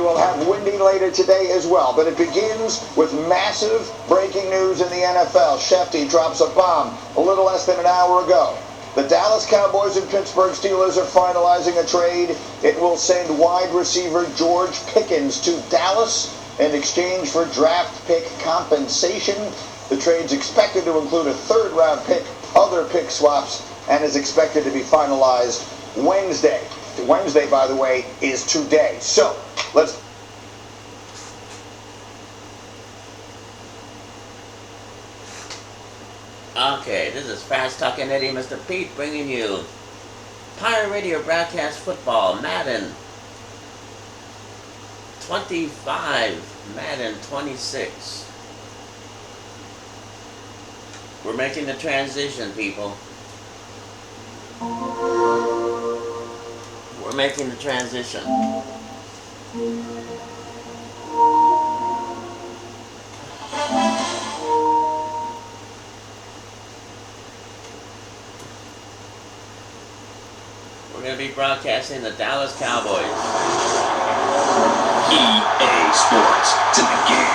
we'll have windy later today as well. But it begins with massive breaking news in the NFL. Shefty drops a bomb a little less than an hour ago. The Dallas Cowboys and Pittsburgh Steelers are finalizing a trade. It will send wide receiver George Pickens to Dallas in exchange for draft pick compensation. The trade's expected to include a third-round pick, other pick swaps, and is expected to be finalized Wednesday. Wednesday, by the way, is today. So, let's... Okay, this is Fast Talking Eddie, Mr. Pete, bringing you Pirate Radio Broadcast Football, Madden 25, Madden 26. We're making the transition, people. We're making the transition. We're going to be broadcasting the Dallas Cowboys. EA Sports, to the game.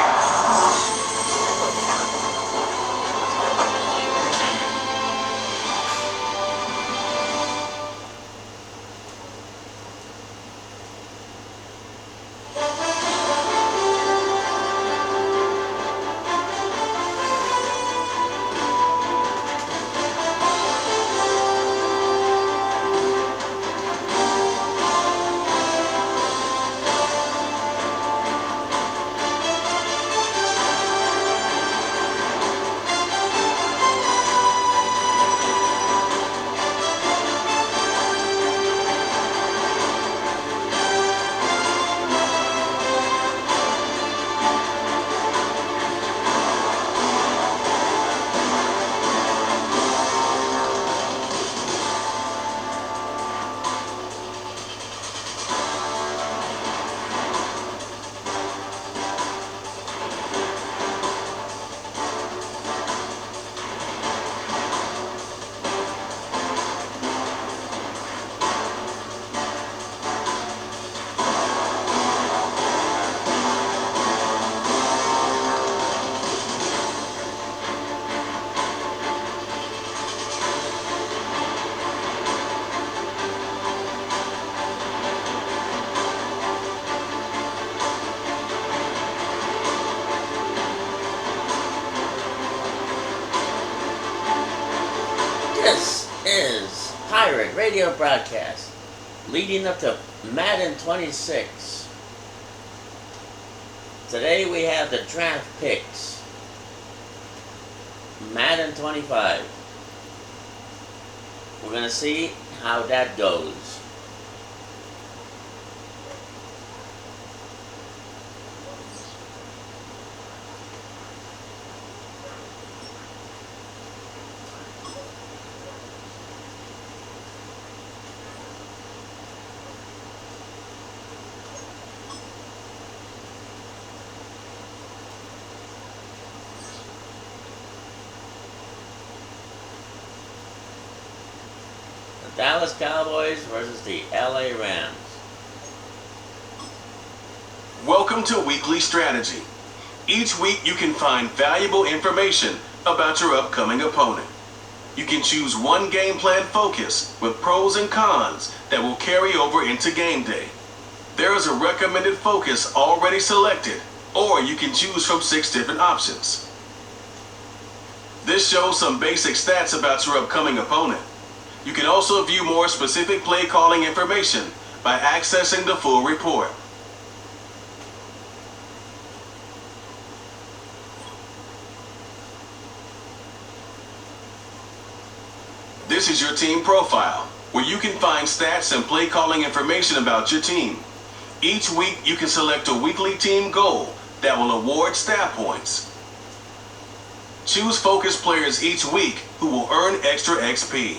This is Pirate Radio Broadcast, leading up to Madden 26. Today we have the draft picks. Madden 25. We're going to see how that goes. Dallas Cowboys versus the LA Rams. Welcome to Weekly Strategy. Each week you can find valuable information about your upcoming opponent. You can choose one game plan focus with pros and cons that will carry over into game day. There is a recommended focus already selected, or you can choose from 6 different options. This shows some basic stats about your upcoming opponent. You can also view more specific play calling information by accessing the full report. This is your team profile, where you can find stats and play calling information about your team. Each week you can select a weekly team goal that will award stat points. Choose focus players each week who will earn extra XP.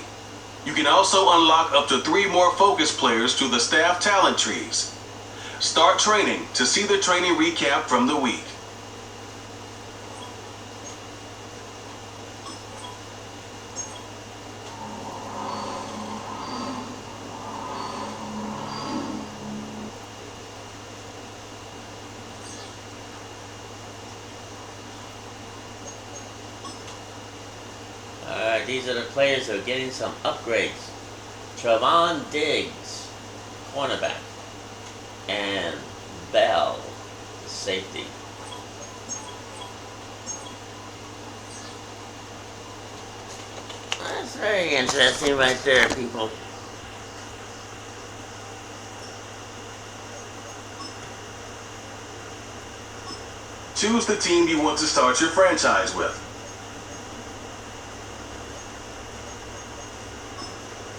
You can also unlock up to 3 more focus players through the staff talent trees. Start training to see the training recap from the week. these are the players who are getting some upgrades. Trevon Diggs, cornerback, and Bell, safety. That's very interesting right there, people. Choose the team you want to start your franchise with.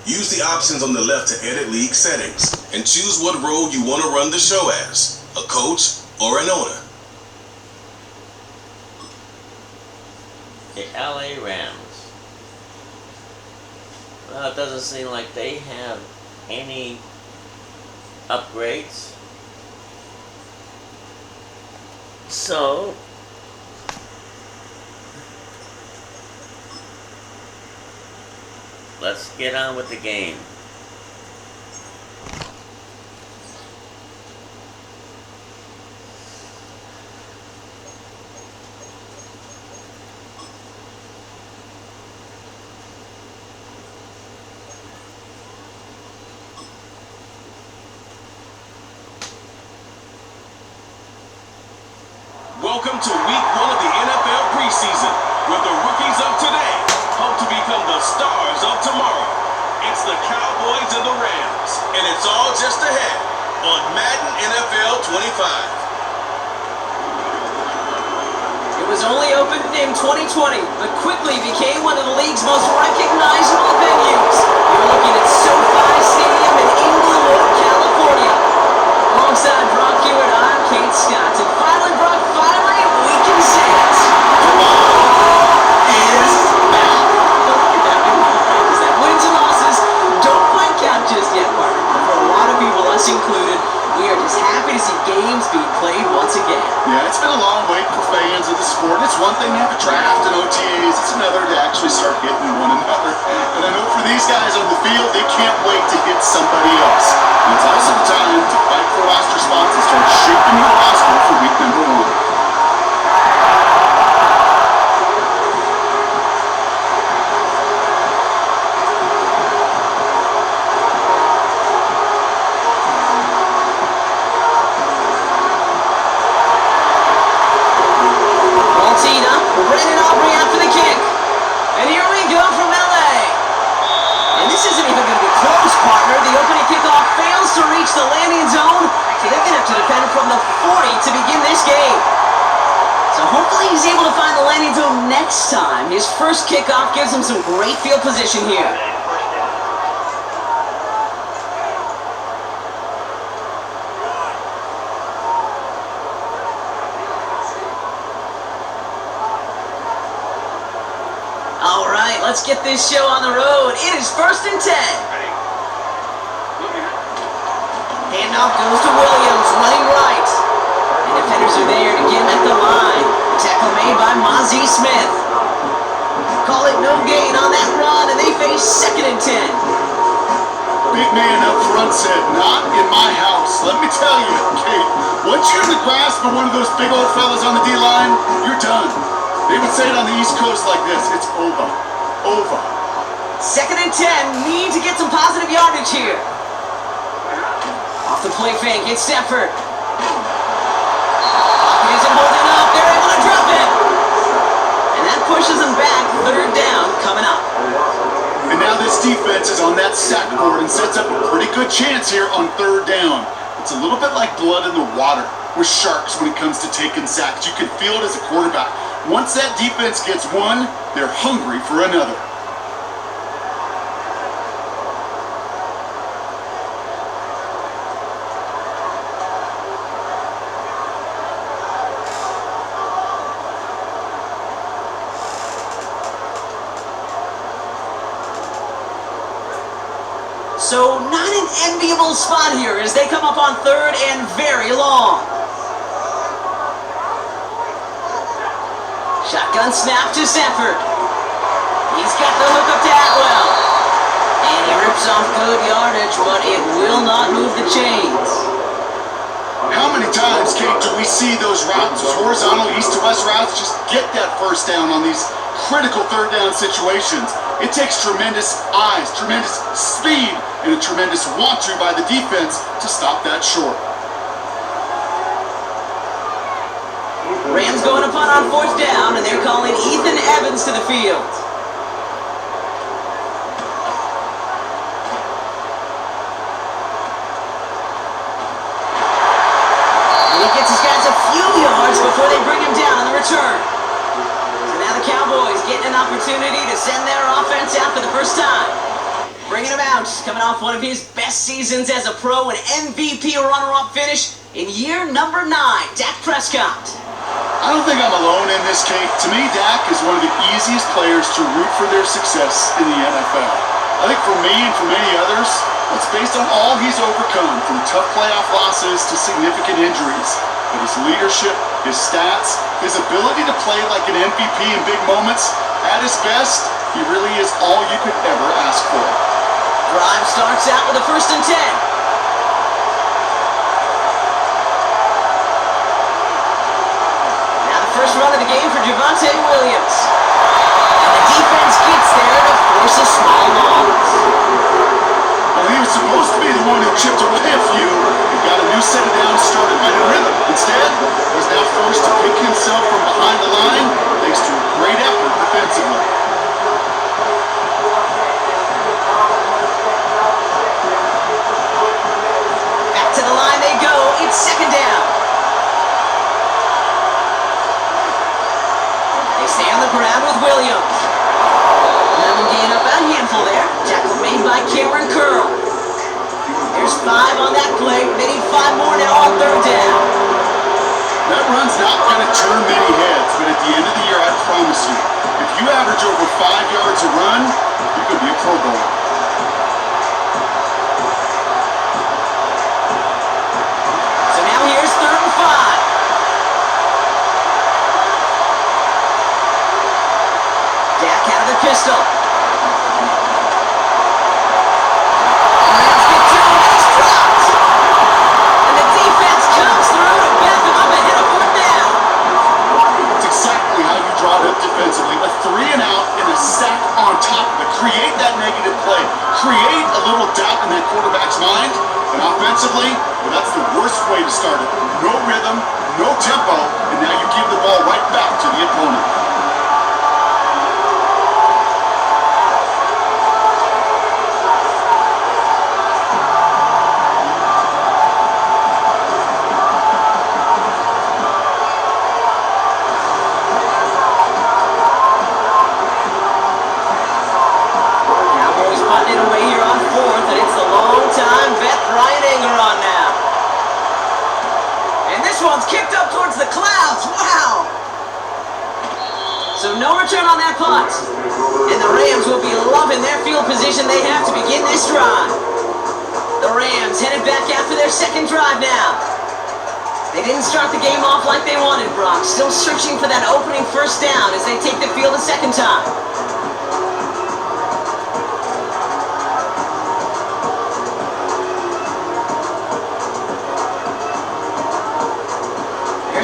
Use the options on the left to edit league settings and choose what role you want to run the show as, a coach or an owner. The LA Rams. Well, it doesn't seem like they have any upgrades. So, let's get on with the game. Welcome to week 1 of the NFL preseason, where the rookies of today hope to become the stars of tomorrow. It's the Cowboys and the Rams, and it's all just ahead on Madden NFL 25. It was only opened in 2020, but quickly became one of the league's most recognizable venues. You're looking at SoFi Stadium in Inglewood, California. Alongside Brock Hewitt, I'm Kate Scott. And finally, Brock, we can say it. Football is back. Look at that. Wins and losses don't quite count just yet, partner. But for a lot of people, us included, we are just happy to see games being played once again. Yeah, it's been a long wait for fans of the sport. It's one thing to have a draft and OTAs. It's another to actually start hitting one another. And I know for these guys on the field, they can't wait to hit somebody else. And it's also the time to fight for roster spots and start shaping your roster for week number 1. To reach the landing zone, so they're going to have to defend from the 40 to begin this game. So hopefully he's able to find the landing zone next time. His first kickoff gives him some great field position here. All right, let's get this show on the road. It is 1st and 10. Handoff goes to Williams, running right. The defenders are there to get him at the line. The tackle made by Mozzie Smith. Call it no gain on that run, and they face 2nd and 10. Big man up front said, not in my house. Let me tell you, Kate, once you're in the grasp of one of those big old fellas on the D-line, you're done. They would say it on the East Coast like this, it's over. Over. 2nd and 10, need to get some positive yardage here. Off the play fake, it's Stafford. Pocket isn't holding up, they're able to drop it. And that pushes them back, 3rd down coming up. And now this defense is on that sack board and sets up a pretty good chance here on 3rd down. It's a little bit like blood in the water with sharks when it comes to taking sacks. You can feel it as a quarterback. Once that defense gets one, they're hungry for another. So not an enviable spot here as they come up on 3rd and very long. Shotgun snap to Stafford. He's got the hook up to Atwell. And he rips off good yardage, but it will not move the chains. How many times, Kate, do we see those routes, those horizontal east to west routes, just get that 1st down on these critical third down situations. It takes tremendous eyes, tremendous speed, and a tremendous want-to by the defense to stop that short. Rams going to punt on 4th down, and they're calling Ethan Evans to the field. And he gets his guys a few yards before they bring him down on the return. So now the Cowboys getting an opportunity to send their offense out for the first time. Bringing him out, coming off one of his best seasons as a pro, an MVP runner-up finish in year number 9, Dak Prescott. I don't think I'm alone in this, Kate. To me, Dak is one of the easiest players to root for their success in the NFL. I think for me and for many others, it's based on all he's overcome, from tough playoff losses to significant injuries. But his leadership, his stats, his ability to play like an MVP in big moments, at his best, he really is all you could ever ask for. Drive starts out with a 1st and 10. First run of the game for Javonte Williams. And the defense gets there to force a small loss. Well, he was supposed to be the one who chipped away a few and got a new set of downs started by the rhythm. Instead, he's now forced to pick himself from behind the line thanks to a great effort defensively. Back to the line they go. It's 2nd down. Stay on the ground with Williams. Another gain up a handful there. Tackle made by Cameron Curl. There's 5 on that play. They need 5 more now on 3rd down. That run's not going to turn many heads, but at the end of the year, I promise you, if you average over 5 yards a run, you could be a Pro Bowler. So now here's 3rd and 5. Dak out of the pistol. Rams get to him, and he's dropped. And the defense comes through to back him up ahead of 4th down. That's exactly how you draw it up defensively. A 3 and out and a sack on top of it. Create that negative play. Create a little doubt in that quarterback's mind. And offensively, well, that's the worst way to start it. No rhythm, no tempo, and now you give the ball right back to the opponent. Kicked up towards the clouds. Wow. So no return on that punt. And the Rams will be loving their field position they have to begin this drive. The Rams headed back after their 2nd drive now. They didn't start the game off like they wanted, Brock. Still searching for that opening 1st down as they take the field a 2nd time.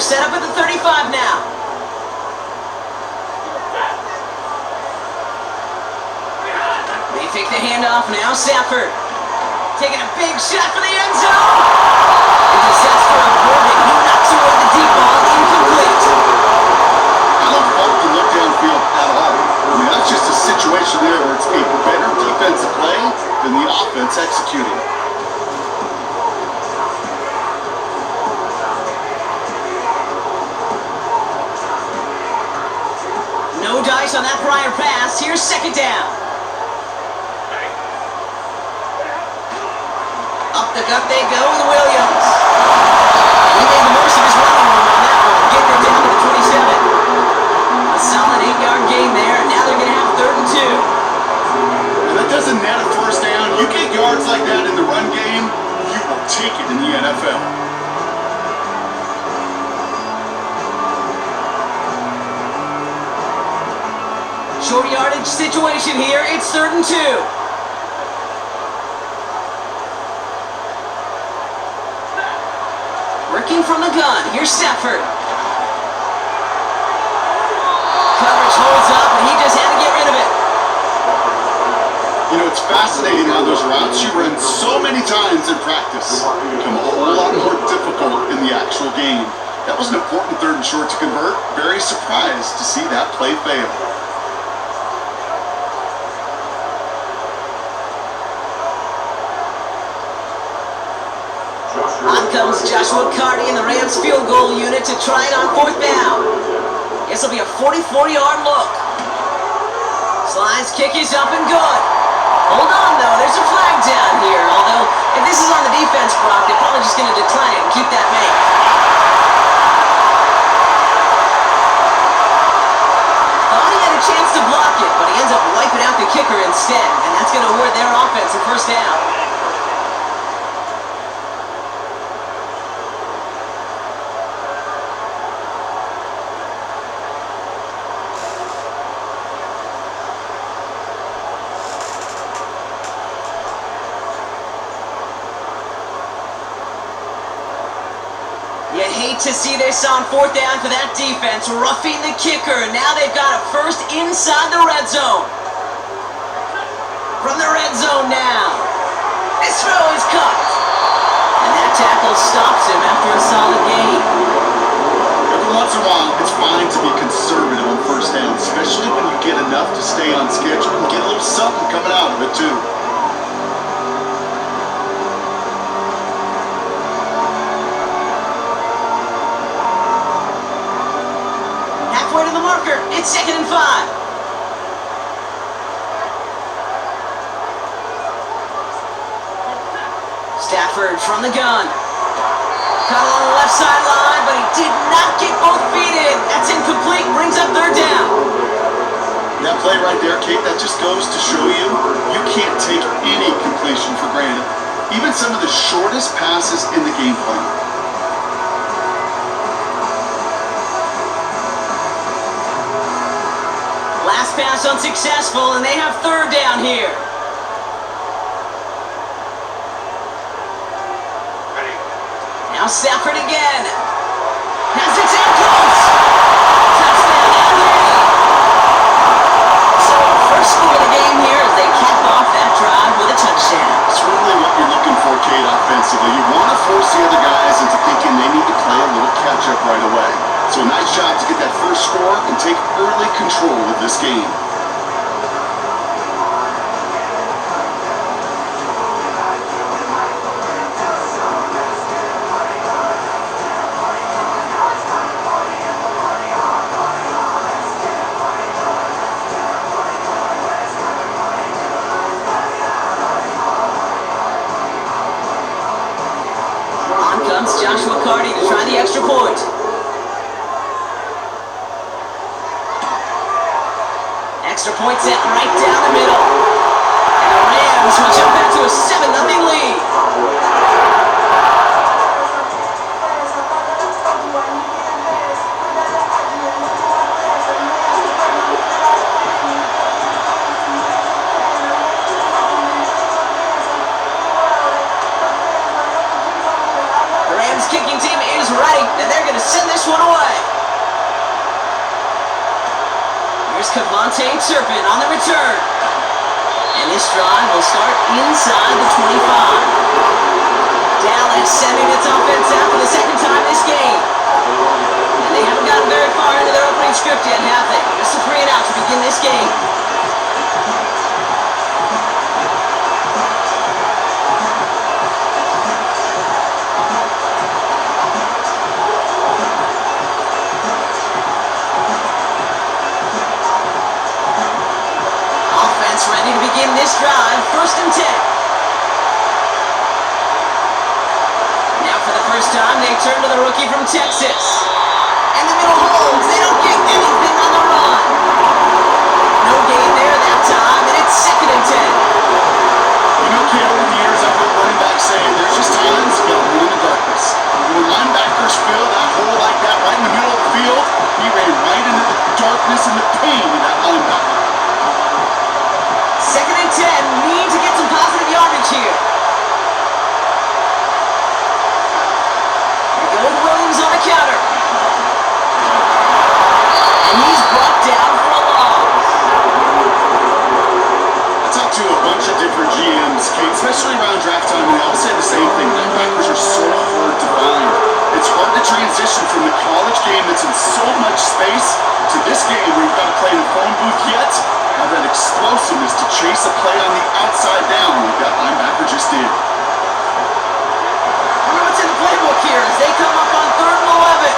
Set up at the 35 now. They take the handoff now. Safford taking a big shot for the end zone. He sets for a verdict. He knocks away the deep ball. Incomplete. I don't fault the look downfield at all. I mean, that's just a situation there where it's a better defensive play than the offense executing. No dice on that prior pass. Here's 2nd down. Up the gut they go with Williams. He made the most of his running room on that one. Getting it down to the 27. A solid 8-yard gain there. And now they're going to have 3rd and 2. And that doesn't net a 1st down. You get yards like that in the run game, you will take it in the NFL. Short yardage situation here. It's 3rd and 2. Working from the gun. Here's Stafford. Coverage holds up, and he fascinating how those routes you run so many times in practice become a whole lot more difficult in the actual game. That was an important 3rd and short to convert. Very surprised to see that play fail. On comes Joshua Carty in the Rams field goal unit to try it on 4th down. This will be a 44-yard look. Slides, kick is up and good. Hold on, though. There's a flag down here. Although, if this is on the defense, Brock, they're probably just going to decline it and keep that make. Thought he had a chance to block it, but he ends up wiping out the kicker instead. And that's going to hurt their offense in 1st down. You hate to see this on 4th down for that defense, roughing the kicker. Now they've got it first inside the red zone. From the red zone now. This throw is cut. And that tackle stops him after a solid gain. Every once in a while, it's fine to be conservative on 1st down, especially when you get enough to stay on schedule and get a little something coming out of it, too. Halfway to the marker, it's 2nd and 5. Stafford from the gun. Caught along the left sideline, but he did not get both feet in. That's incomplete, brings up 3rd down. That play right there, Kate, that just goes to show you, you can't take any completion for granted. Even some of the shortest passes in the game plan. Last pass unsuccessful, and they have 3rd down here. Now Stafford again. Has it in close. Touchdown, Andy. So, first score of the game here as they cap off that drive with a touchdown. It's really what you're looking for, Kate, offensively. You want to force the other guys into thinking they need to play a little catch-up right away. So a nice job to get that first score and take early control of this game. Joshua Carty to try the extra point. Extra point set right down the middle. And the Rams will jump back to a 7-0 lead. Kicking team is ready, and they're going to send this one away. Here's Cavante Turpin on the return. And this drive will start inside the 25. Dallas sending its offense out for the 2nd time this game. And they haven't gotten very far into their opening script yet, have they? Just a 3 and out to begin this game. Ready to begin this drive, 1st and 10. Now for the first time, they turn to the rookie from Texas. And the middle holds, they don't get anything on the run. No gain there that time, and it's 2nd and 10. You know, Kate, over the years I've heard running backs say there's just times you gotta run in the darkness. When linebackers fill that hole like that right in the middle of the field, he ran right into the darkness and the pain of that linebacker. 2nd and 10, need to get some positive yardage here. Here goes Williams on the counter. And he especially around draft time, and I'll say the same thing. Linebackers are so hard to find. It's hard to transition from the college game that's in so much space to this game where you've got to play in a phone booth yet have that explosiveness to chase a play on the outside down like that linebacker just did. Wonder what's in the playbook here as they come up on 3rd and 11.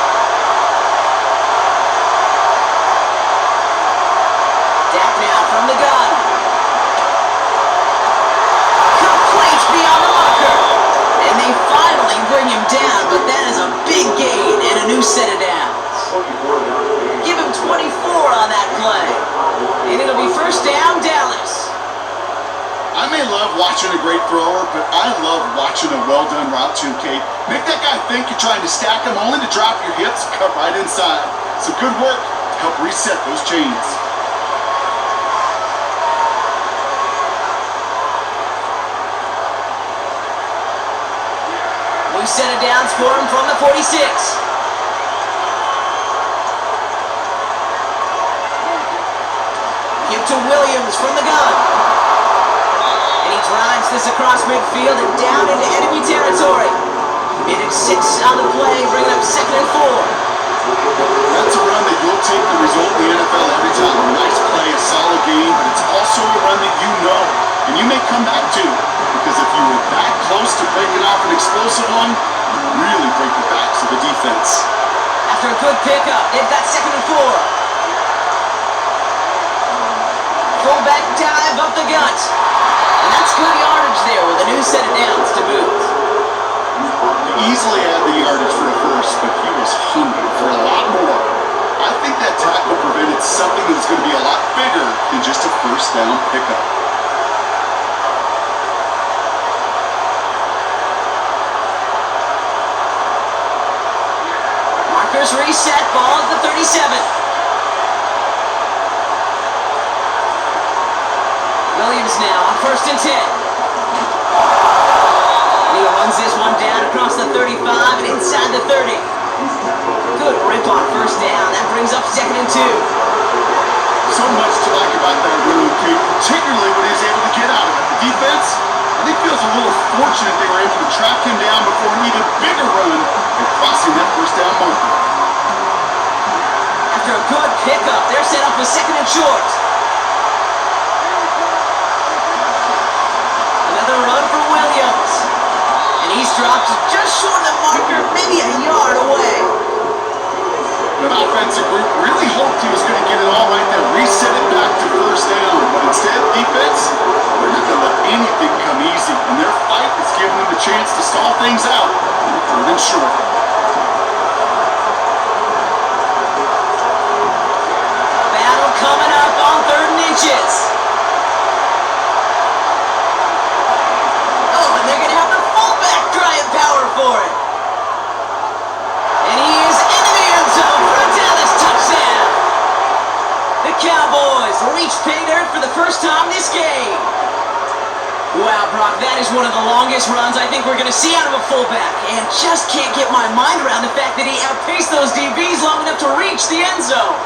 Dak now from the gun. Complete beyond the marker. And they finally bring him down, but that is a big gain and a new set of downs. Give him 24 on that play. And it'll be 1st down, Dallas. I may love watching a great thrower, but I love watching a well-done route too, Kate. Make that guy think you're trying to stack him only to drop your hips and cut right inside. So good work to help reset those chains. New set of downs for him from the 46. Give to Williams from the gun. And he drives this across midfield and down into enemy territory. Minute 6 on the play, bringing up 2nd and 4. That's a run that you'll take the result in the NFL every time. A nice play, a solid game, but it's also a run that you know and you may come back to, because if you were that close to breaking off an explosive one, you really break the backs of the defense. After a good pickup, they've got 2nd and 4. Fullback dive up the gut. And that's good yardage there with a new set of downs to boot. Easily had the yardage for a first, but he was hungry for a lot more. I think that tackle prevented something that's going to be a lot bigger than just a 1st down pickup. Markers reset, ball at the 37. Williams now on 1st and 10. He runs this one down across the 35 and inside the 30. Good rip on 1st down. That brings up 2nd and 2. So much to like about that run, Kate, particularly when he was able to get out of it. The defense, I think, feels a little fortunate they were able to track him down before an even bigger run and crossing that 1st down marker. After a good pickup, they're set up with 2nd and short. Another run for Williams. And he's dropped just short of the marker, maybe a yard away. The offensive group really hoped he was going to get it all right there, reset it back to 1st down. But instead, defense, they're not going to let anything come easy. And their fight is giving them the chance to stall things out on 3rd and short. Battle coming up on 3rd and inches. Oh, and they're going to have the fullback trying power for it. And he is into the end zone for a Dallas touchdown. The Cowboys reach pay dirt for the 1st time this game. Wow, Brock, that is one of the longest runs I think we're going to see out of a fullback. And just can't get my mind around the fact that he outpaced those DBs long enough to reach the end zone.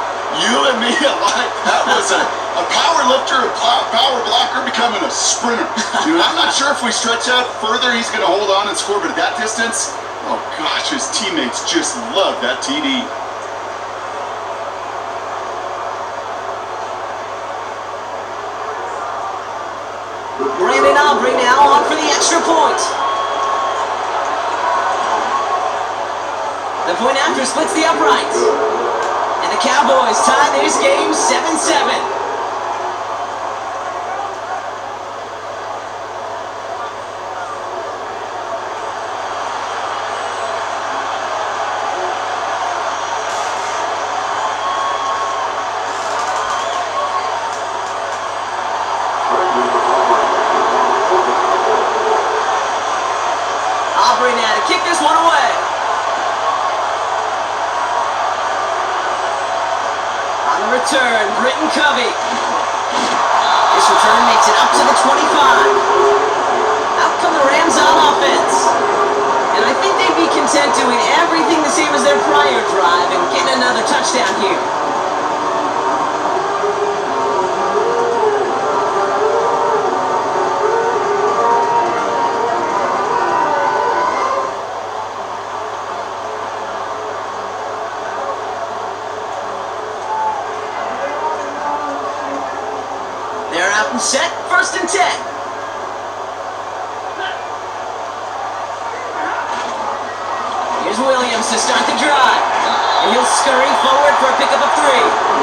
You and me alike. That was a power lifter, a power blocker becoming a sprinter. I'm not sure if we stretch out further, he's going to hold on and score, but at that distance, oh gosh, his teammates just love that TD. Brandon Aubrey now on for the extra point. The point after splits the uprights. And the Cowboys tie this game 7-7. Aubrey now to kick this one away. On the return, Britton Covey. This return makes it up to the 25. Out come the Rams on offense. And I think they'd be content doing everything the same as their prior drive and getting another touchdown here. out and set. 1st and 10. Here's Williams to start the drive. And he'll scurry forward for a pickup of 3.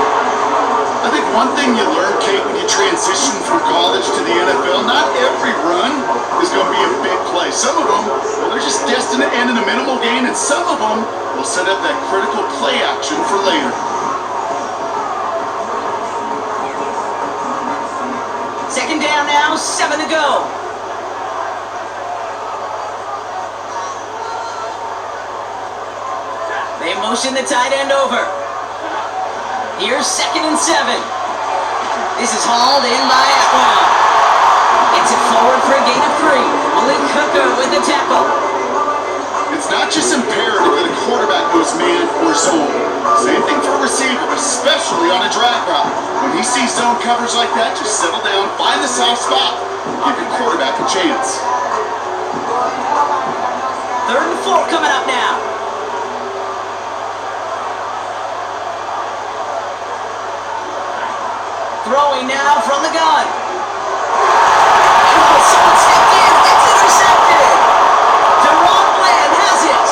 I think one thing you learn, Kate, when you transition from college to the NFL, not every run is going to be a big play. Some of them, well, they're just destined to end in a minimal gain, and some of them will set up that critical play action for later. Second down now, 7 to go. They motion the tight end over. Here's 2nd and 7. This is hauled in by Atwell. Gets it forward for a gain of 3. Willie Cooker with the tackle. It's not just imperative that a quarterback goes man or zone. Same thing for a receiver, especially on a drag route. When he sees zone coverage like that, just settle down, find the soft spot, give your quarterback a chance. 3rd and 4 coming up now. Throwing now from the gun. Oh, someone stepped in. It's intercepted. Deron Bland has it.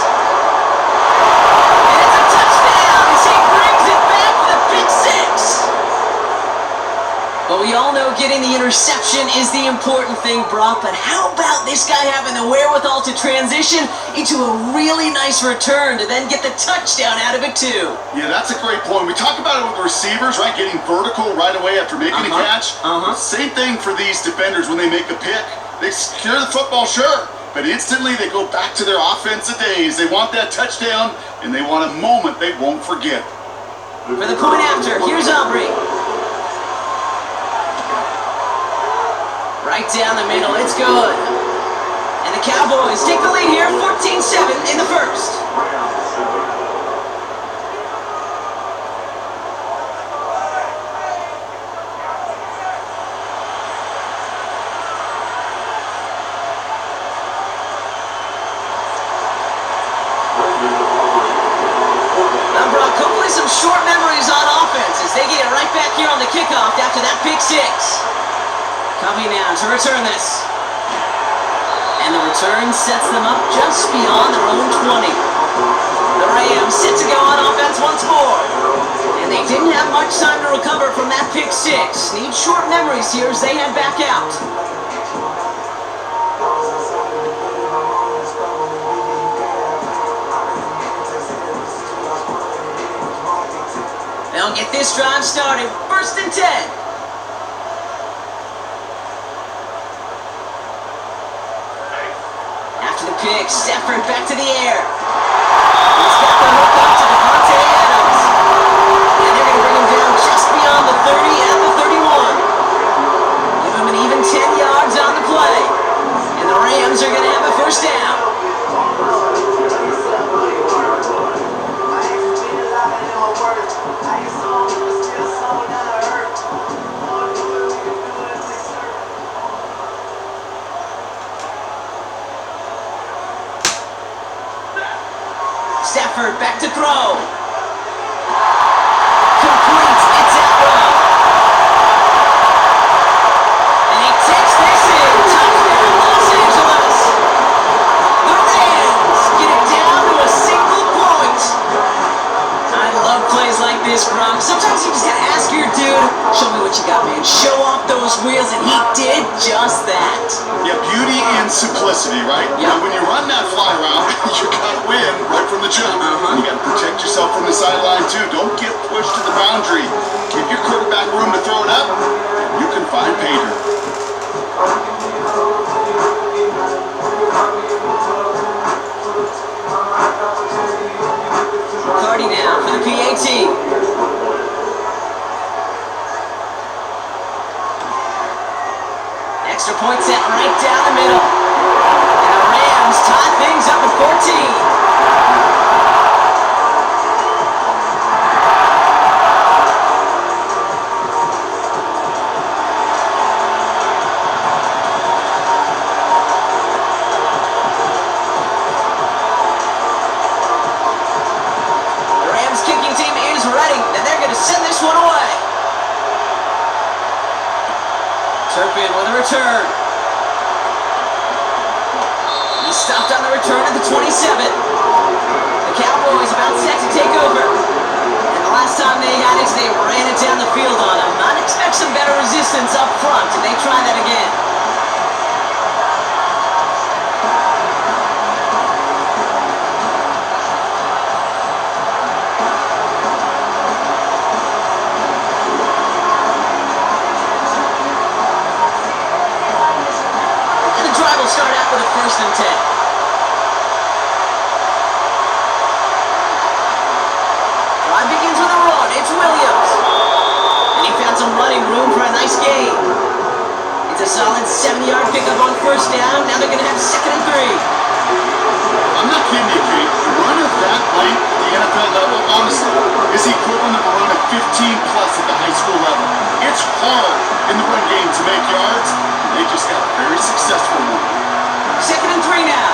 And it's a touchdown as he brings it back for the pick 6. But we all know getting the interception is the important thing, Brock. But how about this guy having the wherewithal to transition into a really nice return to then get the touchdown out of it too? Yeah, that's a great point. We talk about it with the receivers, right? Getting vertical right away after making a catch. Same thing for these defenders when they make a pick. They secure the football, sure, but instantly they go back to their offensive days. They want that touchdown, and they want a moment they won't forget. For the point after, here's Aubrey. Right down the middle, it's good. And the Cowboys take the lead here, 14-7 in the 1st. Now, Brock, hopefully some short memories on offense as they get it right back here on the kickoff after that pick 6. Coming now to return this. And the return sets them up just beyond their own 20. The Rams set to go on offense once more. And they didn't have much time to recover from that pick 6. Need short memories here as they head back out. They'll get this drive started. 1st and 10. Pick, Stafford back to the air. He's got the hook up to Devontae Adams. And they're going to bring him down just beyond the 30 at the 31. Give him an even 10 yards on the play. And the Rams are going to have a 1st down. Stafford back to throw. Complete. It's Atwell. And he takes this in. Touchdown, Los Angeles. The Rams get it down to a single point. I love plays like this, Brock. Sometimes you just gotta ask your dude, show me what you got, man. Show off those wheels, and he did just that. Yeah, beauty and simplicity, right? Yep. You know, when you run that fly route, you gotta win right from the jump. You gotta protect yourself from the sideline too. Don't get pushed to the boundary. Give your quarterback room to throw it up, and you can find pay dirt. McCarty now for the PAT. Extra point set right down the middle. And the Rams tie things up at 14. The Rams kicking team is ready, and they're going to send this one away. Schottenheimer with a return. He's stopped on the return at the 27. The Cowboys about set to take over. And the last time they had it, they ran it down the field on him. I'd expect some better resistance up front, and they try that again. Start out with a 1st and 10. Drive begins with a run. It's Williams. And he found some running room for a nice gain. It's a solid 7-yard pickup on 1st down. Now they're going to have 2nd and 3. I'm not kidding you, Kate. A run of that length at the NFL level, honestly, is the equivalent of a run of 15-plus at the high school level. It's hard in the run game to make yards, and they just got a very successful one. 2nd and 3 now.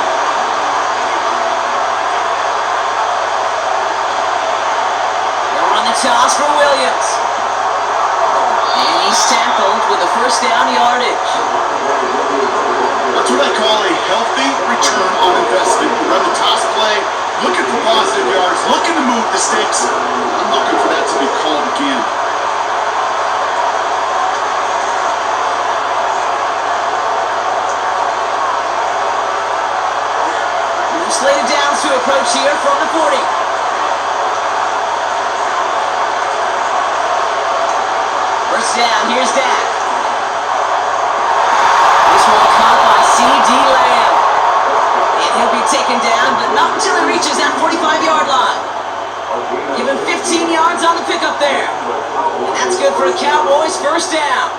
They'll run the toss for Williams. And he's tackled with a 1st down yardage. That's what I call a healthy return on investment. You run the toss play, looking for positive yards, looking to move the sticks. I'm looking for that to be called again. Slated downs to approach here from the 40. First down, here's Dak. This one caught by C.D. Lamb. And he'll be taken down, but not until he reaches that 45-yard line. Give him 15 yards on the pickup there. And that's good for a Cowboys 1st down.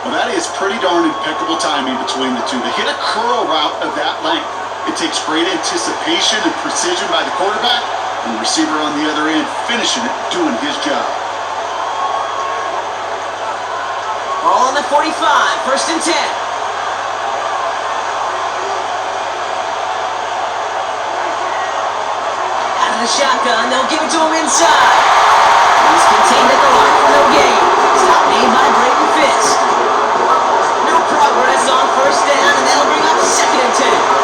Well, that is pretty darn impeccable timing between the two. They hit a curl route of that length. It takes great anticipation and precision by the quarterback, and the receiver on the other end finishing it, doing his job. Ball on the 45, 1st and 10. Out of the shotgun, they'll give it to him inside. He's contained at the line for no gain. Stop made by Brayton Fisk. No progress on 1st down, and that'll bring up 2nd and 10.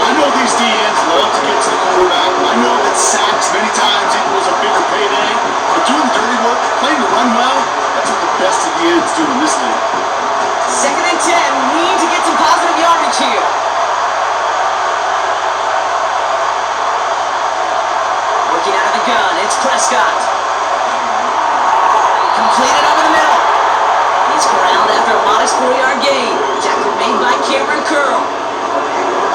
I know these DNs love to get to the quarterback. I know that sacks many times equals a bigger payday. But doing the dirty work, playing to run well, that's what the best of the ends do in this league. 2nd and 10. Need to get some positive yardage here. Working out of the gun, it's Prescott. Completed over the middle. He's corralled after a modest 4-yard gain. Tackle made by Cameron Curl.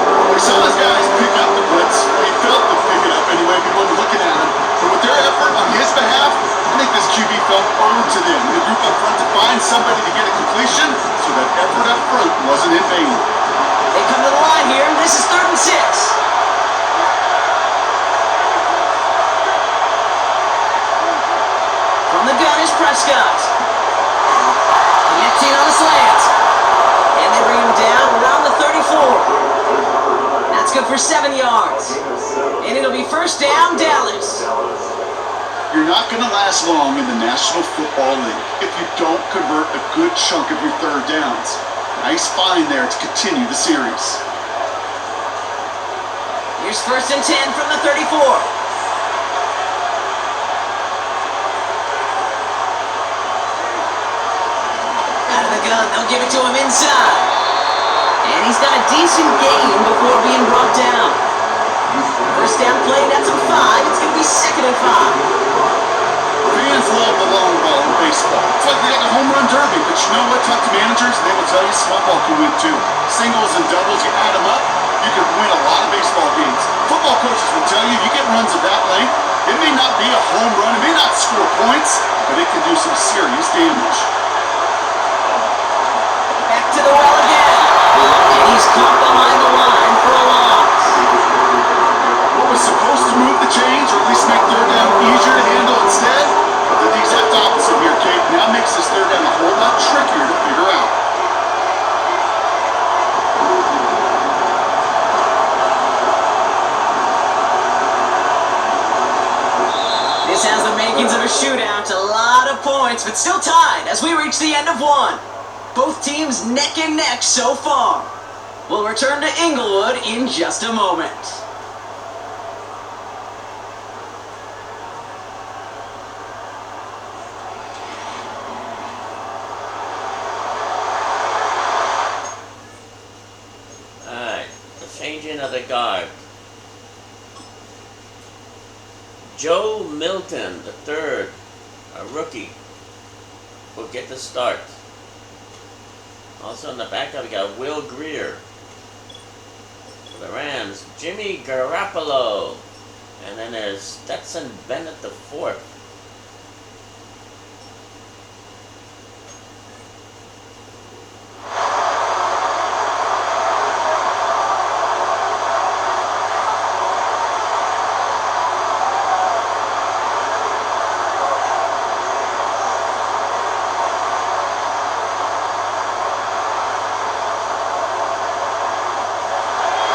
We saw those guys pick up the blitz. They felt them pick it up anyway. People were looking at him. But with their effort on his behalf, I think this QB felt owed to them. The group up front to find somebody to get a completion, so that effort up front wasn't in vain. They come to the line here. This is 3rd and 6. From the gun is Prescott. Connecting on the slant. And they bring him down around the 34. That's good for 7 yards. And it'll be 1st down, Dallas. You're not going to last long in the National Football League if you don't convert a good chunk of your 3rd downs. Nice find there to continue the series. Here's 1st and 10 from the 34. Out of the gun, they'll give it to him inside. And he's got a decent gain before being brought down. 1st down play, that's a 5. It's going to be 2nd and 5. Fans love the long ball in baseball. It's like they got a home run derby, but you know what? Talk to managers, and they will tell you small ball can win too. Singles and doubles, you add them up, you can win a lot of baseball games. Football coaches will tell you, you get runs of that length, it may not be a home run, it may not score points, but it can do some serious damage. Back to the well again. And he's caught behind the line for a loss. What was supposed to move the chains, or at least make 3rd down easier to handle instead, did the exact opposite here, Kate. Now makes this 3rd down a whole lot trickier to figure out. This has the makings of a shootout. A lot of points, but still tied as we reach the end of 1. Both teams neck and neck so far. We'll return to Inglewood in just a moment. Alright, the changing of the guard. Joe Milton, the third, a rookie, will get the start. Also in the backup, we got Will Greer. For the Rams, Jimmy Garoppolo. And then there's Stetson Bennett the fourth.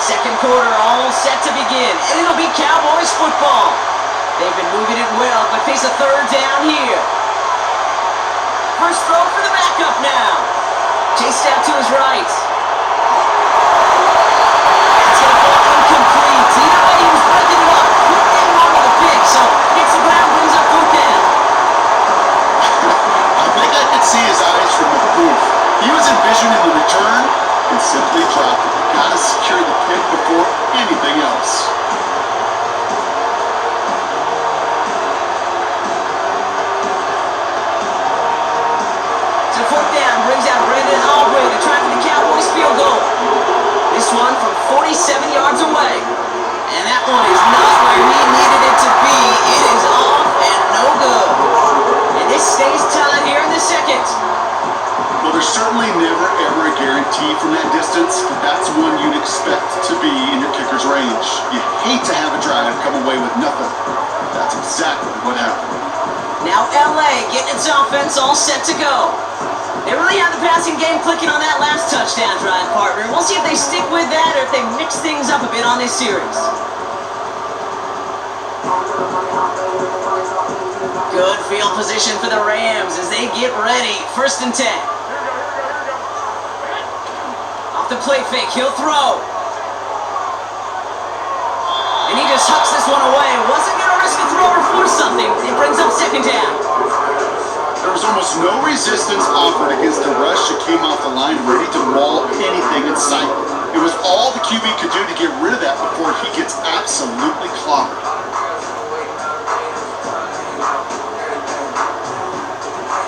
Second quarter all set to begin, and it'll be Cowboys football. They've been moving it well, but face a third down here. First throw for the backup now. Chased out to his right. That's going to fall incomplete. Either way, he was breaking it up. Couldn't get him onto the pick, so hits the ground, brings up fourth down. I think I could see his eyes from the booth. He was envisioning the return and simply dropped it. Gotta secure the pick before anything else. So fourth down brings out Brandon Albright to try for the Cowboys field goal. This one from 47 yards away. And that one is not where he needed it to be. It is off and no good. And this stays tied here in the second. Well, there's certainly never ever a guarantee from that distance, but that's one you'd expect to be in your kicker's range. You hate to have a drive come away with nothing. That's exactly what happened. Now LA getting its offense all set to go. They really have the passing game clicking on that last touchdown drive, partner. We'll see if they stick with that or if they mix things up a bit on this series. Good field position for the Rams as they get ready. First and 10. Off the play fake, he'll throw. And he just hucks this one away. Wasn't going to risk a throw or force something. It brings up second down. There was almost no resistance offered against the rush that came off the line ready to maul anything in sight. It was all the QB could do to get rid of that before he gets absolutely clobbered.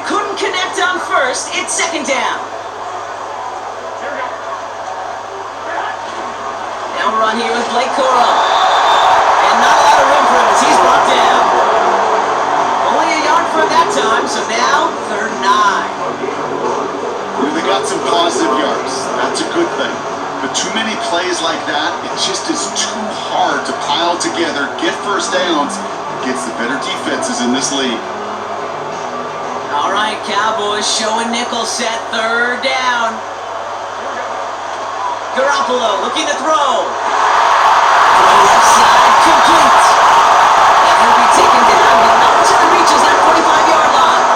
Couldn't connect on first. It's second down. Now we're on here with Blake Coro. And not a lot of room for him as he's brought down. Only a yard for that time, so now third and 9. They got some positive yards. That's a good thing. But too many plays like that, it just is too hard to pile together, get first downs, against the better defenses in this league. All right, Cowboys showing nickel set, third down. Garoppolo looking to throw. Throw left side, complete. And he'll be taken down, but not until he reaches that 45-yard line.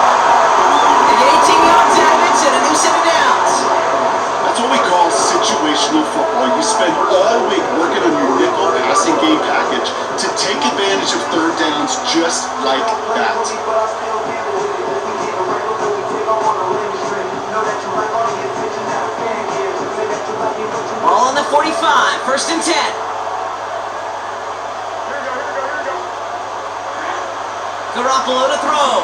They get 18 yards out of it and a new set of downs. That's what we call situational football. You spend all week working on your nickel passing game package to take advantage of third downs just like that. Ball on the 45, first and 10. Garoppolo to throw.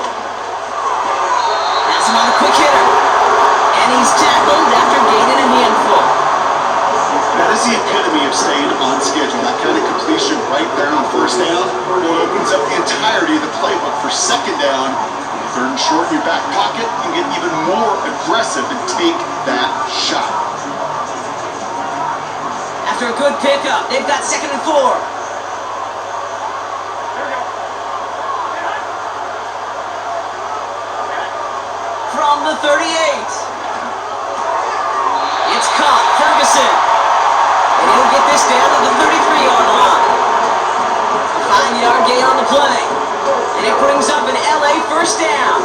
Has him on a quick hitter. And he's tackled after gaining a handful. That is the epitome of staying on schedule. That kind of completion right there on first down opens up the entirety of the playbook for second down. Third and short in your back pocket, you can get even more aggressive and take that shot. After a good pickup, they've got second and 4. From the 38. It's caught, Ferguson. And he'll get this down to the 33-yard line. A 5-yard gain on the play. And it brings up an LA first down.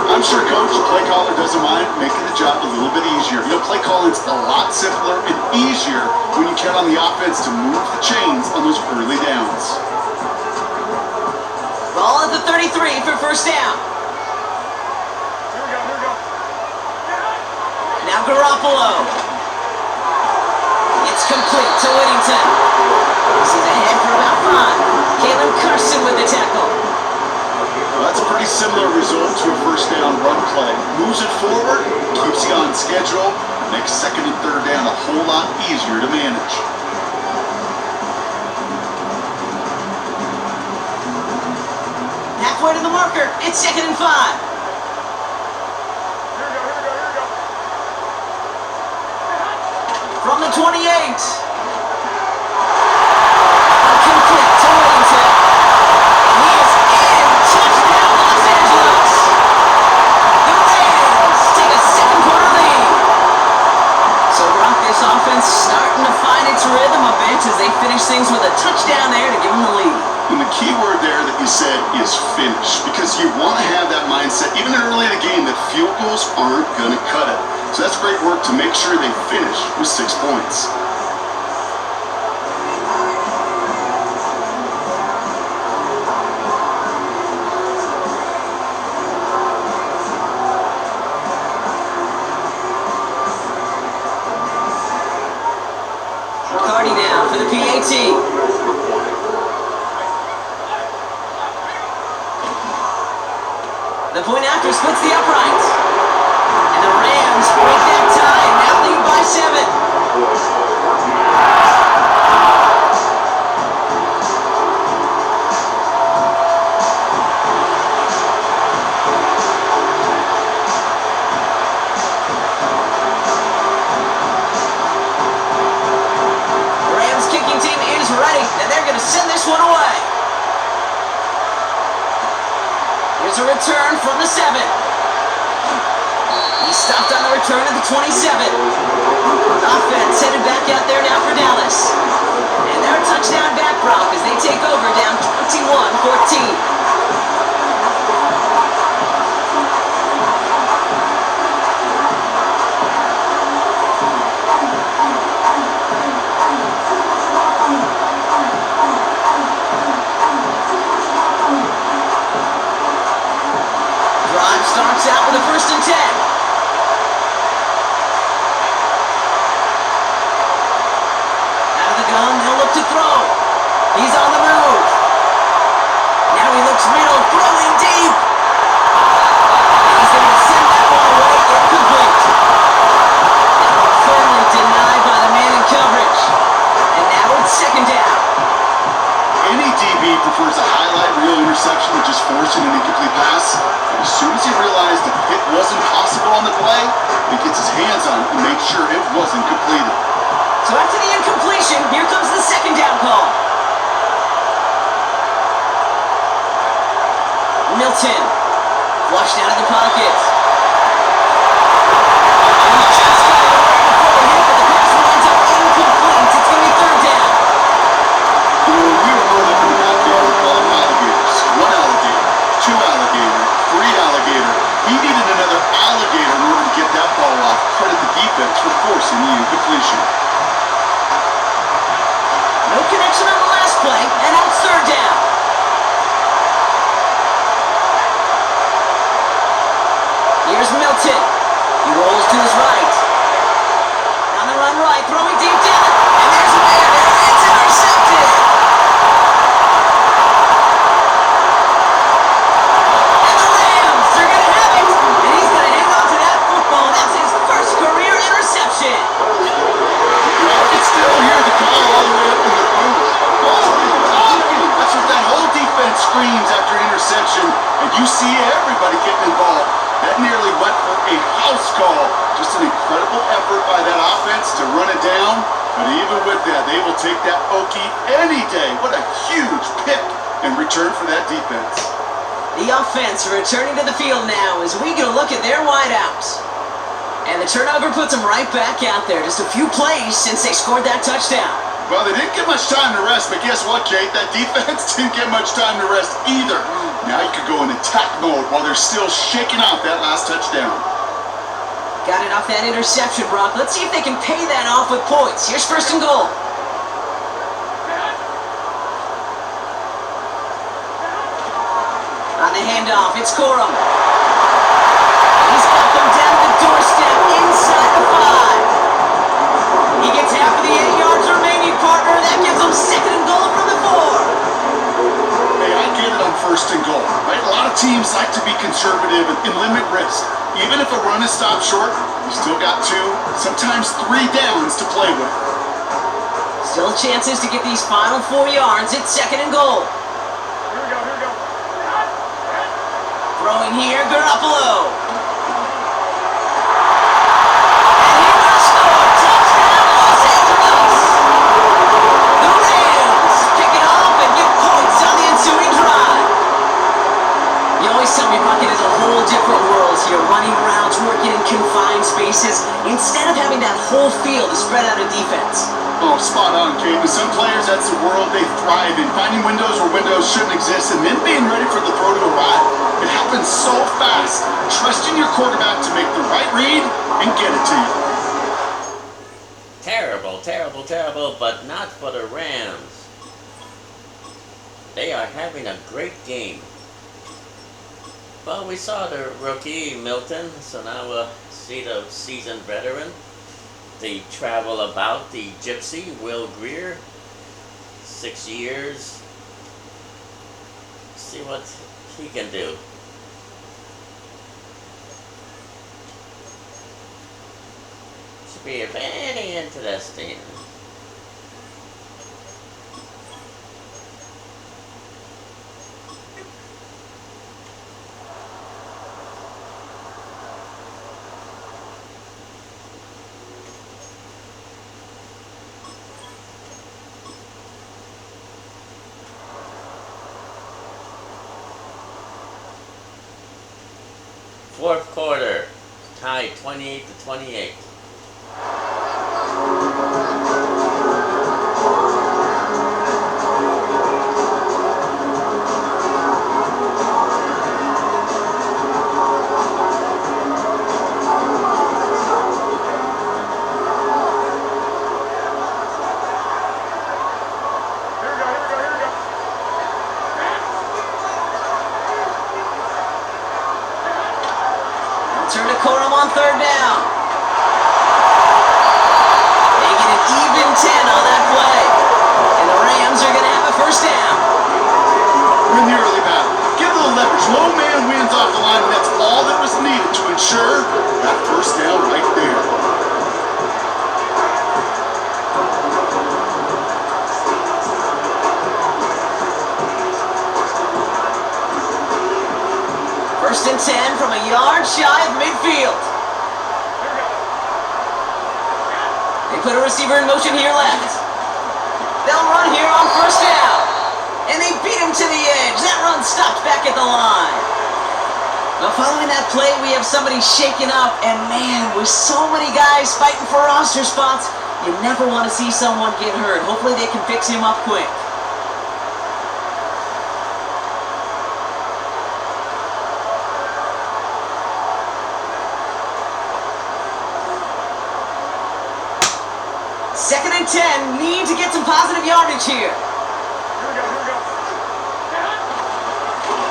I'm sure coach, the play caller doesn't mind making the job a little bit easier. You know, play calling's a lot simpler and easier when you count on the offense to move the chains on those early downs. Ball at the 33 for first down. Now Garoppolo. It's complete to Whittington. This is ahead for about 5. Caleb Carson with the tackle. Well, that's a pretty similar result to a first down run play. Moves it forward, keeps you on schedule, makes second and third down a whole lot easier to manage. Halfway to the marker, it's second and 5. From the 28. Complete to Whittington. He is in. Touchdown, Los Angeles. The Rams take a second-quarter lead. So, Brock, this offense starting to find its rhythm a bit as they finish things with a touchdown there to give them the lead. And the key word there that you said is finish, because you want to have that mindset, even early in the game, that field goals aren't going to cut it. So that's great work to make sure they finish with 6 points. McCarty now for the PAT. The point after splits the uprights. And the Rams break that tie, now lead by 7. Rams kicking team is ready, and they're going to send this one away. Here's a return from the 7. He stopped on the return at the 27. Offense headed back out there now for Dallas. And their touchdown back, Brock, as they take over down 21-14. Drive starts out with a 1st and 10. They'll look to throw. He's on the move. Now he looks middle, throwing deep. He's going to send that ball away, incomplete. Now firmly denied by the man in coverage. And now it's second down. Any DB prefers a highlight reel interception than just forcing an incomplete pass. But as soon as he realized the hit wasn't possible on the play, he gets his hands on it and makes sure it wasn't completed. So after the incompletion, here comes the second down call. Milton, flushed out of the pocket. He just got it away before the hit, but the pass winds up incomplete. It's going to be third down. You know, we were growing up in the backyard, we call them alligators. 1 alligator, 2 alligator, 3 alligator. He needed another alligator in order to get that ball off. Credit the defense for forcing the incompletion. No connection on the last play, and now it's third down. Here's Milton. He rolls to his right. On the run right, throwing deep down. And there's Madden. It's intercepted. And the Rams, they're going to have it. And he's going to hang on to that football. That's his first career interception. Well, I can still hear the call all the way up in the booth. That's what that whole defense screams after an interception, and you see everybody getting involved. That nearly went for a house call. Just an incredible effort by that offense to run it down, but even with that, they will take that pokey any day. What a huge pick in return for that defense. The offense returning to the field now as we get a look at their wideouts. And the turnover puts them right back out there. Just a few plays since they scored that touchdown. Well, they didn't get much time to rest, but guess what, Kate? That defense didn't get much time to rest either. Now you could go in attack mode while they're still shaking out that last touchdown. Got it off that interception, Brock. Let's see if they can pay that off with points. Here's first and goal. On the handoff, it's Corum. He's got them down the doorstep inside the 5. He gets half of the 8 yards remaining, partner. That gives him second and goal from the 4. Hey, I get it on first and goal, right? A lot of teams like to be conservative and limit risk. Even if a run is stopped short, you still got 2, sometimes 3 downs to play with. Still chances to get these final 4 yards. It's second and goal. Here we go. Throwing here, Garoppolo. Tell me Bucket is a whole different world here, running routes, working in confined spaces, instead of having that whole field to spread out a defense. Oh, spot on, Kate. With some players, that's the world they thrive in, finding windows where windows shouldn't exist, and then being ready for the throw to arrive. It happens so fast. Trusting your quarterback to make the right read and get it to you. Terrible, but not for the Rams. They are having a great game. Well, we saw the rookie, Milton, so now we'll see the seasoned veteran, the travel about, the gypsy, Will Greer, 6 years. See what he can do. Should be very interesting. Fourth quarter, tied 28-28. Turn to Corum on third down. They get an even 10 on that play. And the Rams are going to have a first down. We're in the early battle. Give a little leverage. Low man wins off the line, and that's all that was needed to ensure that first down right there. First and 10 from a yard shy of midfield. They put a receiver in motion here left. They'll run here on first down. And they beat him to the edge. That run stopped back at the line. Now following that play, we have somebody shaken up. And man, with so many guys fighting for roster spots, you never want to see someone get hurt. Hopefully they can fix him up quick. Second and 10, need to get some positive yardage here. Here we go.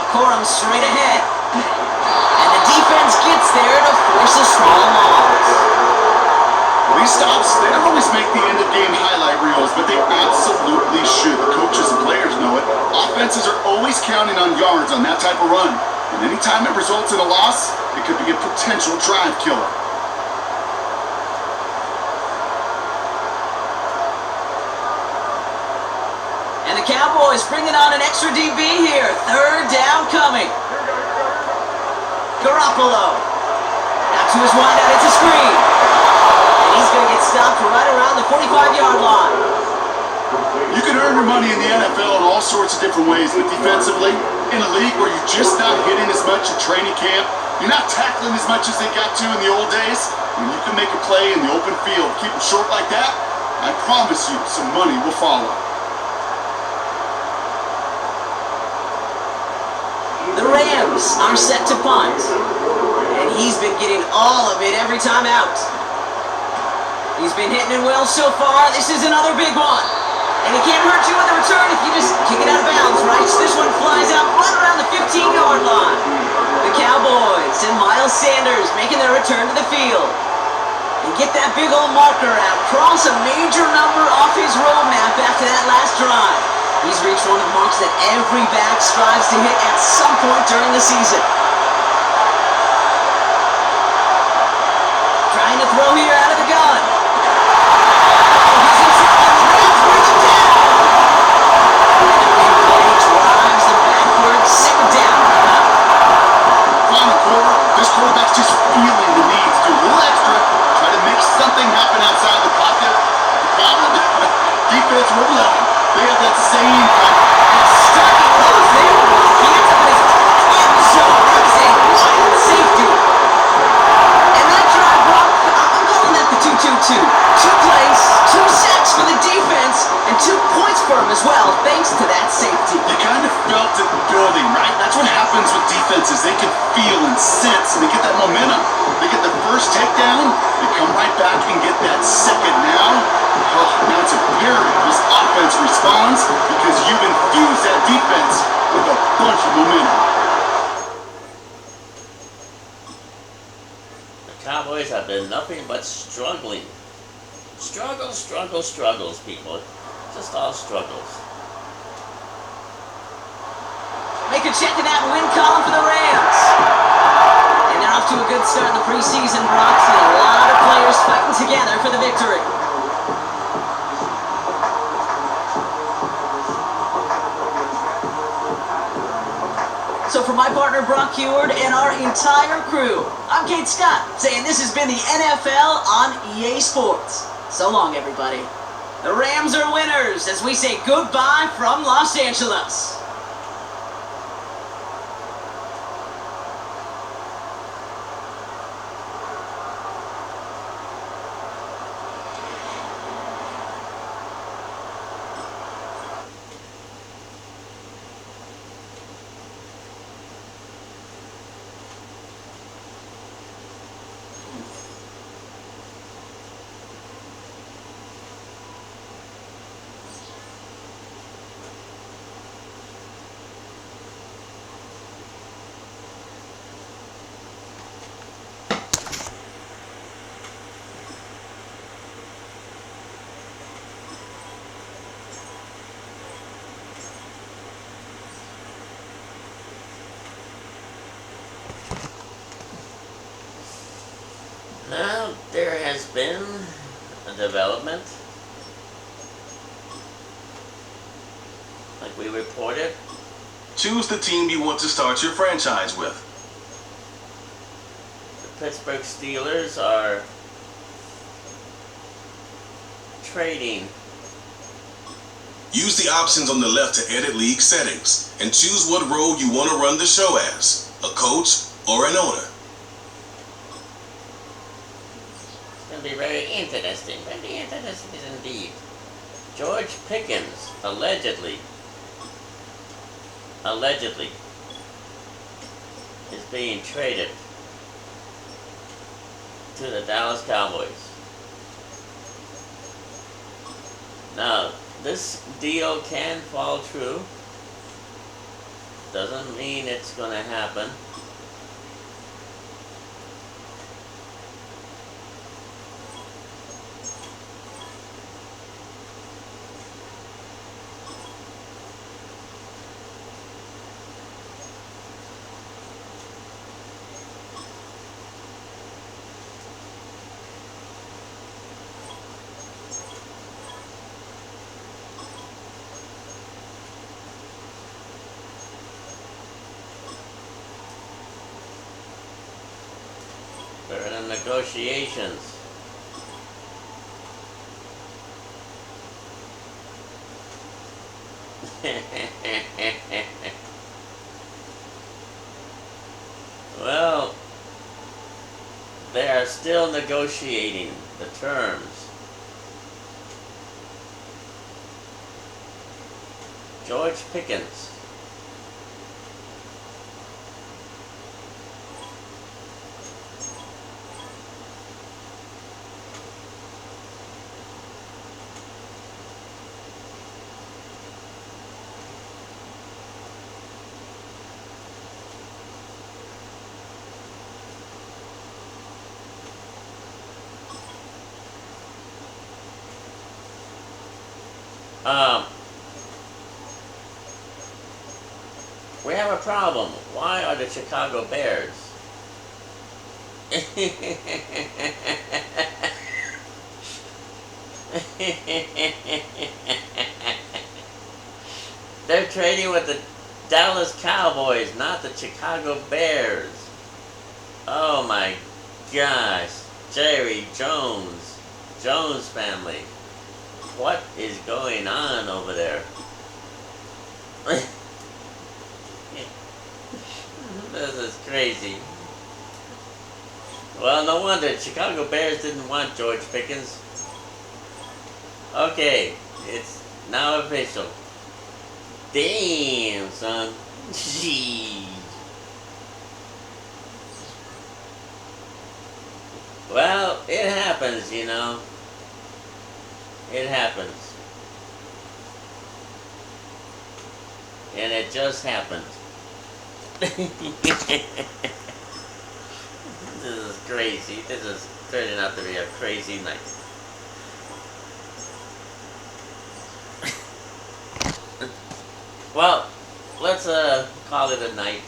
Corum straight ahead. And the defense gets there to force a small loss. Well, these stops, they don't always make the end-of-game highlight reels, but they absolutely should. The coaches and players know it. Offenses are always counting on yards on that type of run. And anytime it results in a loss, it could be a potential drive killer. And the Cowboys bringing on an extra DB here. Third down coming. Garoppolo. Out to his wideout, it's a screen. And he's going to get stopped right around the 45-yard line. You can earn your money in the NFL in all sorts of different ways, but defensively, in a league where you're just not hitting as much at training camp, you're not tackling as much as they got to in the old days, when you can make a play in the open field, keep them short like that, I promise you some money will follow. The Rams are set to punt. And he's been getting all of it every time out. He's been hitting it well so far. This is another big one. And it can't hurt you with a return if you just kick it out of bounds, right? So this one flies out right around the 15-yard line. The Cowboys and Miles Sanders making their return to the field. And get that big old marker out. Cross a major number off his roadmap after that last drive. He's reached one of the marks that every back strives to hit at some point during the season. Trying to throw here out of the gun. This quarterback's just feeling the need to do a little extra, try to make something happen outside the pocket. The problem, defense won't let him. They have that same Stuck in close there. He ends up in his end zone. That's a wild safety. And that drive, Brock, I'm calling that the 2-2-2. 2 plays, 2 sacks for the defense, and 2 points for him as well, thanks to that safety. You kind of felt it building, right? That's what happens with defenses. They can feel and sense, and they get that momentum. They get the first takedown, they come right back and get that second now. Oh, now it's imperative this offense responds because you've infused that defense with a bunch of momentum. The Cowboys have been nothing but struggling. Struggles, people. Just all struggles. Make a check in that win column for the Rams. And they're off to a good start in the preseason, Brock. And a lot of players fighting together for the victory. So for my partner, Brock Heward, and our entire crew, I'm Kate Scott, saying this has been the NFL on EA Sports. So long, everybody. The Rams are winners as we say goodbye from Los Angeles. Now, there has been a development, like we reported. Choose the team you want to start your franchise with. The Pittsburgh Steelers are trading. Use the options on the left to edit league settings and choose what role you want to run the show as, a coach or an owner. Be very interesting indeed. George Pickens allegedly is being traded to the Dallas Cowboys. Now, this deal can fall through. Doesn't mean it's going to happen. They're in negotiations. Well, they are still negotiating the terms. George Pickens. We have a problem. Why are the Chicago Bears? They're trading with the Dallas Cowboys, not the Chicago Bears. Oh my gosh. Jerry Jones. Jones family. What is going on over there? This is crazy. Well, no wonder Chicago Bears didn't want George Pickens. Okay, it's now official. Damn, son. Gee. Well, it happens, you know. It happens. And it just happened. This is crazy. This is turning out to be a crazy night. Well, let's call it a night.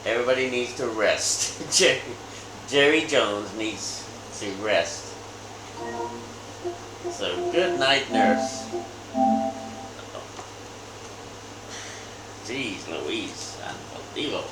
Everybody needs to rest. Jerry Jones needs to rest. So good night, nurse. Jeez Louise, unbelievable.